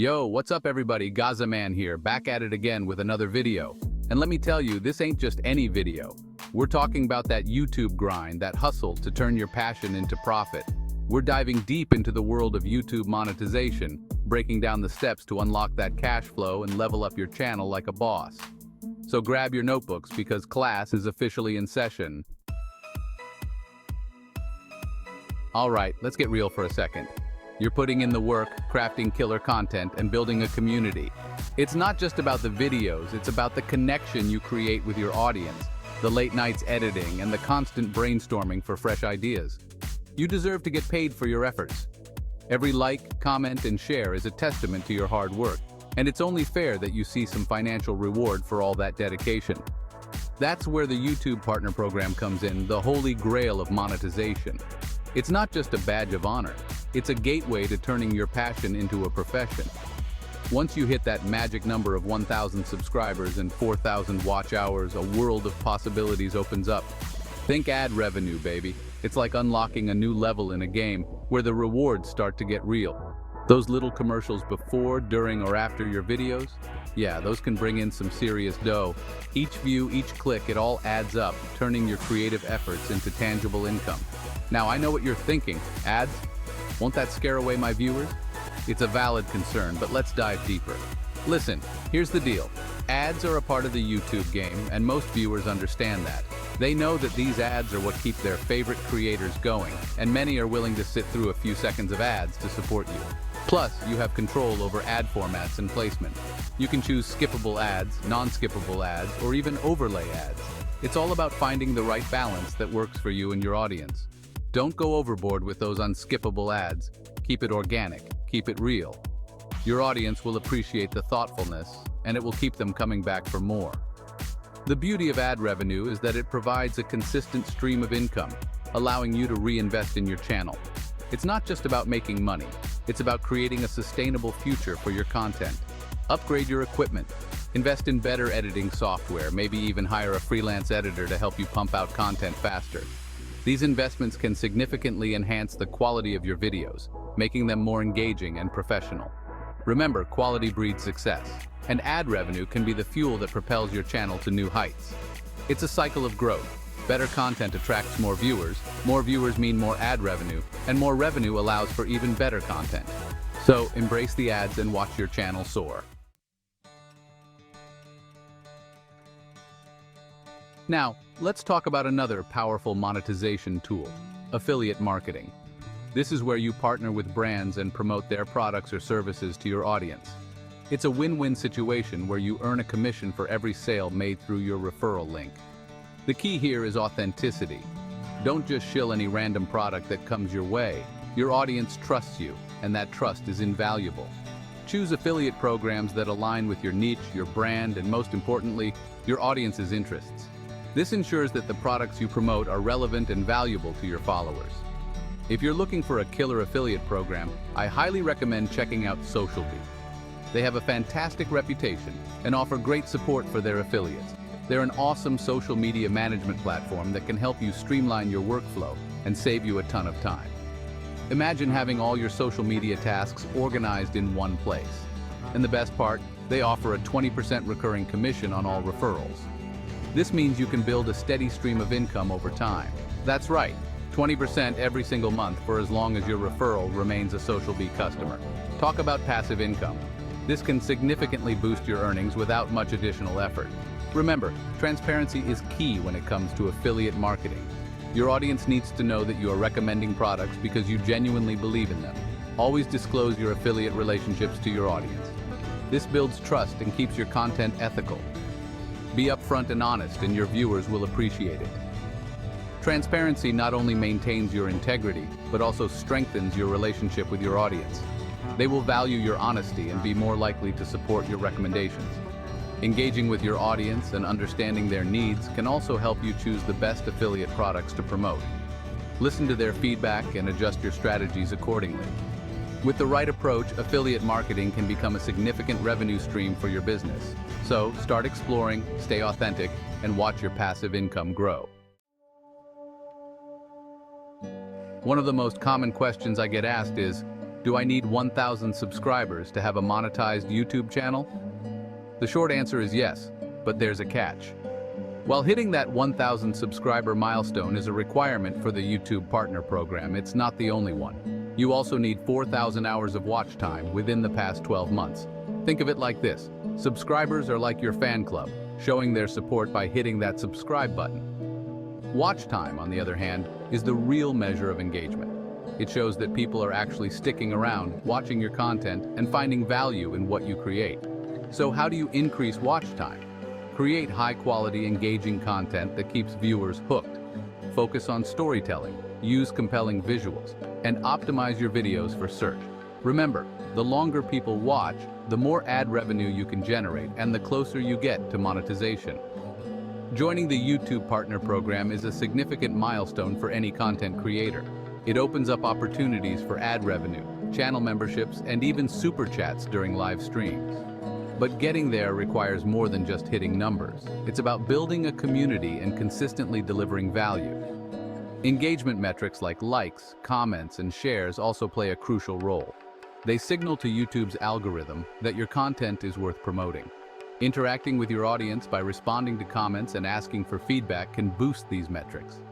Yo, what's up everybody? Gaza Man here, back at it again with another video. And let me tell you, this ain't just any video. We're talking about that YouTube grind, that hustle to turn your passion into profit. We're diving deep into the world of YouTube monetization, breaking down the steps to unlock that cash flow and level up your channel like a boss. So grab your notebooks because class is officially in session. Alright, let's get real for a second. You're putting in the work, crafting killer content, and building a community. It's not just about the videos, it's about the connection you create with your audience, the late nights editing, and the constant brainstorming for fresh ideas. You deserve to get paid for your efforts. Every like, comment, and share is a testament to your hard work, and it's only fair that you see some financial reward for all that dedication. That's where the YouTube Partner Program comes in, the holy grail of monetization. It's not just a badge of honor, it's a gateway to turning your passion into a profession. Once you hit that magic number of 1,000 subscribers and 4,000 watch hours, a world of possibilities opens up. Think ad revenue, baby. It's like unlocking a new level in a game where the rewards start to get real. Those little commercials before, during, or after your videos? Yeah, those can bring in some serious dough. Each view, each click, it all adds up, turning your creative efforts into tangible income. Now, I know what you're thinking. Ads? Won't that scare away my viewers? It's a valid concern, but let's dive deeper. Listen, here's the deal. Ads are a part of the YouTube game, and most viewers understand that. They know that these ads are what keep their favorite creators going, and many are willing to sit through a few seconds of ads to support you. Plus, you have control over ad formats and placement. You can choose skippable ads, non-skippable ads, or even overlay ads. It's all about finding the right balance that works for you and your audience. Don't go overboard with those unskippable ads. Keep it organic, keep it real. Your audience will appreciate the thoughtfulness, and it will keep them coming back for more. The beauty of ad revenue is that it provides a consistent stream of income, allowing you to reinvest in your channel. It's not just about making money, it's about creating a sustainable future for your content. Upgrade your equipment, invest in better editing software, maybe even hire a freelance editor to help you pump out content faster. These investments can significantly enhance the quality of your videos, making them more engaging and professional. Remember, quality breeds success, and ad revenue can be the fuel that propels your channel to new heights. It's a cycle of growth. Better content attracts more viewers mean more ad revenue, and more revenue allows for even better content. So, embrace the ads and watch your channel soar. Now, let's talk about another powerful monetization tool, affiliate marketing. This is where you partner with brands and promote their products or services to your audience. It's a win-win situation where you earn a commission for every sale made through your referral link. The key here is authenticity. Don't just shill any random product that comes your way. Your audience trusts you, and that trust is invaluable. Choose affiliate programs that align with your niche, your brand, and most importantly, your audience's interests. This ensures that the products you promote are relevant and valuable to your followers. If you're looking for a killer affiliate program, I highly recommend checking out SocialBee. They have a fantastic reputation and offer great support for their affiliates. They're an awesome social media management platform that can help you streamline your workflow and save you a ton of time. Imagine having all your social media tasks organized in one place. And the best part, they offer a 20% recurring commission on all referrals. This means you can build a steady stream of income over time. That's right, 20% every single month for as long as your referral remains a SocialBee customer. Talk about passive income. This can significantly boost your earnings without much additional effort. Remember, transparency is key when it comes to affiliate marketing. Your audience needs to know that you are recommending products because you genuinely believe in them. Always disclose your affiliate relationships to your audience. This builds trust and keeps your content ethical. Be upfront and honest, and your viewers will appreciate it. Transparency not only maintains your integrity, but also strengthens your relationship with your audience. They will value your honesty and be more likely to support your recommendations. Engaging with your audience and understanding their needs can also help you choose the best affiliate products to promote. Listen to their feedback and adjust your strategies accordingly. With the right approach, affiliate marketing can become a significant revenue stream for your business. So, start exploring, stay authentic, and watch your passive income grow. One of the most common questions I get asked is, Do I need 1,000 subscribers to have a monetized YouTube channel? The short answer is yes, but there's a catch. While hitting that 1,000 subscriber milestone is a requirement for the YouTube Partner Program, it's not the only one. You also need 4,000 hours of watch time within the past 12 months. Think of it like this. Subscribers are like your fan club, showing their support by hitting that subscribe button. Watch time, on the other hand, is the real measure of engagement. It shows that people are actually sticking around, watching your content, and finding value in what you create. So how do you increase watch time? Create high-quality, engaging content that keeps viewers hooked. Focus on storytelling, use compelling visuals, and optimize your videos for search. Remember, the longer people watch, the more ad revenue you can generate and the closer you get to monetization. Joining the YouTube Partner Program is a significant milestone for any content creator. It opens up opportunities for ad revenue, channel memberships, and even super chats during live streams. But getting there requires more than just hitting numbers. It's about building a community and consistently delivering value. Engagement metrics like likes, comments, and shares also play a crucial role. They signal to YouTube's algorithm that your content is worth promoting. Interacting with your audience by responding to comments and asking for feedback can boost these metrics.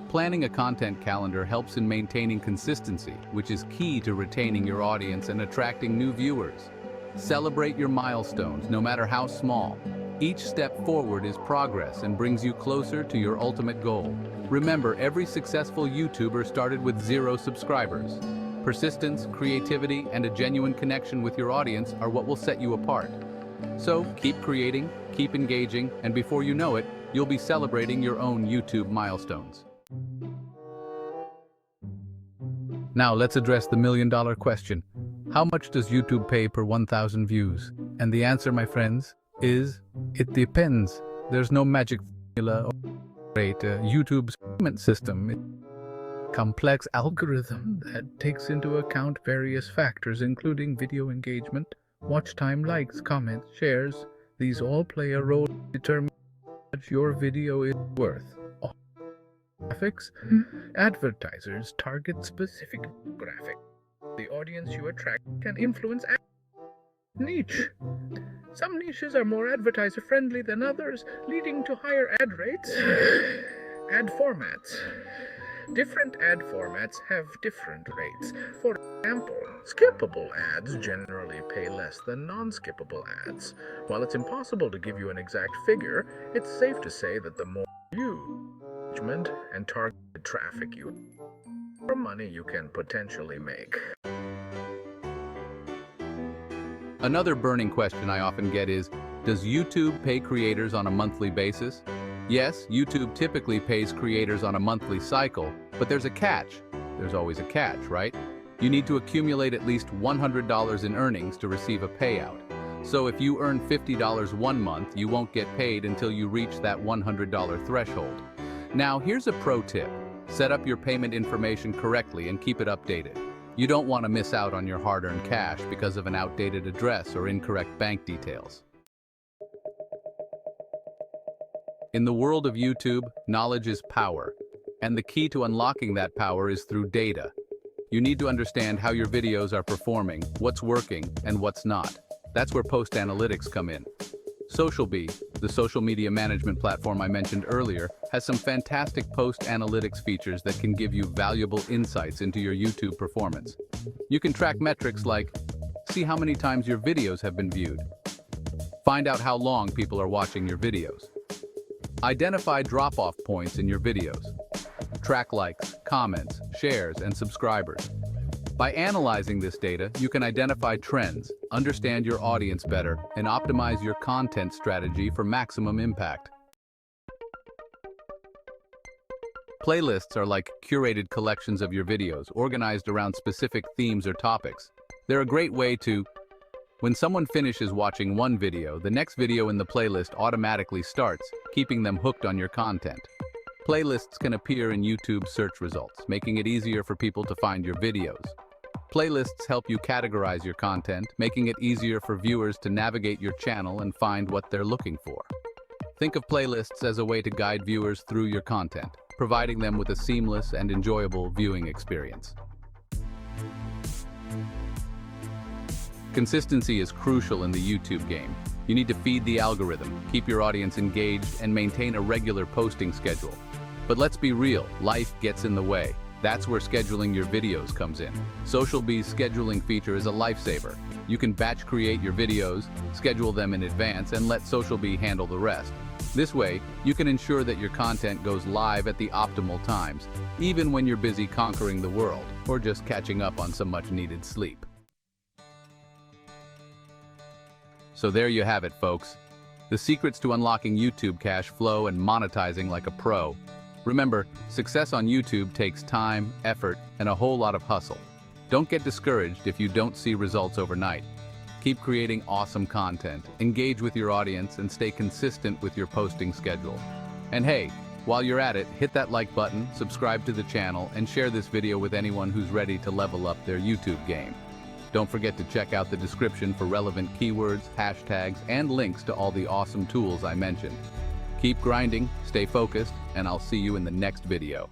Planning a content calendar helps in maintaining consistency, which is key to retaining your audience and attracting new viewers. Celebrate your milestones, no matter how small. Each step forward is progress and brings you closer to your ultimate goal. Remember, every successful YouTuber started with 0 subscribers. Persistence, creativity, and a genuine connection with your audience are what will set you apart. So keep creating, keep engaging, and before you know it, you'll be celebrating your own YouTube milestones. Now let's address the million-dollar question. How much does YouTube pay per 1,000 views? And the answer, my friends, is it depends. There's no magic formula or rate. YouTube's payment system is a complex algorithm that takes into account various factors, including video engagement, watch time, likes, comments, shares. These all play a role in determining how much your video is worth. Graphics, advertisers target specific graphics. The audience you attract can influence niche. Some niches are more advertiser-friendly than others, leading to higher ad rates. Ad formats. Different ad formats have different rates. For example, skippable ads generally pay less than non-skippable ads. While it's impossible to give you an exact figure, it's safe to say that the more engagement and targeted traffic you have, the more money you can potentially make. Another burning question I often get is, does YouTube pay creators on a monthly basis? Yes, YouTube typically pays creators on a monthly cycle, but there's a catch. There's always a catch, right? You need to accumulate at least $100 in earnings to receive a payout. So if you earn $50 one month, you won't get paid until you reach that $100 threshold. Now, here's a pro tip. Set up your payment information correctly and keep it updated. You don't want to miss out on your hard-earned cash because of an outdated address or incorrect bank details. In the world of YouTube, knowledge is power, and the key to unlocking that power is through data. You need to understand how your videos are performing, what's working, and what's not. That's where post analytics come in. SocialBee, the social media management platform I mentioned earlier, has some fantastic post analytics features that can give you valuable insights into your YouTube performance. You can track metrics like, see how many times your videos have been viewed. Find out how long people are watching your videos. Identify drop-off points in your videos. Track likes, comments, shares, and subscribers. By analyzing this data, you can identify trends, understand your audience better, and optimize your content strategy for maximum impact. Playlists are like curated collections of your videos, organized around specific themes or topics. They're a great way to, when someone finishes watching one video, the next video in the playlist automatically starts, keeping them hooked on your content. Playlists can appear in YouTube search results, making it easier for people to find your videos. Playlists help you categorize your content, making it easier for viewers to navigate your channel and find what they're looking for. Think of playlists as a way to guide viewers through your content, providing them with a seamless and enjoyable viewing experience. Consistency is crucial in the YouTube game. You need to feed the algorithm, keep your audience engaged, and maintain a regular posting schedule. But let's be real, life gets in the way. That's where scheduling your videos comes in. SocialBee's scheduling feature is a lifesaver. You can batch create your videos, schedule them in advance, and let SocialBee handle the rest. This way, you can ensure that your content goes live at the optimal times, even when you're busy conquering the world, or just catching up on some much-needed sleep. So there you have it, folks. The secrets to unlocking YouTube cash flow and monetizing like a pro. Remember, success on YouTube takes time, effort, and a whole lot of hustle. Don't get discouraged if you don't see results overnight. Keep creating awesome content, engage with your audience, and stay consistent with your posting schedule. And hey, while you're at it, hit that like button, subscribe to the channel, and share this video with anyone who's ready to level up their YouTube game. Don't forget to check out the description for relevant keywords, hashtags, and links to all the awesome tools I mentioned. Keep grinding, stay focused, and I'll see you in the next video.